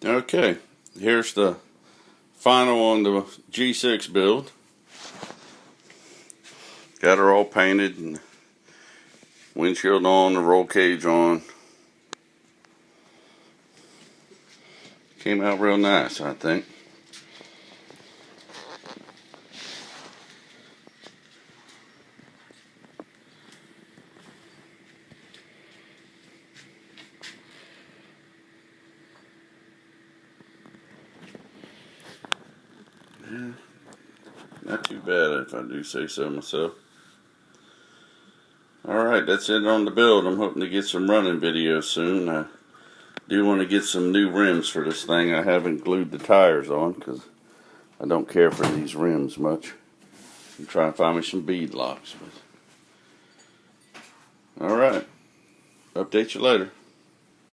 Okay, here's the final on the G6 build. Got her all painted and windshield on, the roll cage on. Came out real nice, I think. Yeah, not too bad if I do say so myself. Alright, that's it on the build. I'm hoping to get some running videos soon. I do want to get some new rims for this thing. I haven't glued the tires on because I don't care for these rims much. I'm trying to find me some bead locks. Alright, update you later.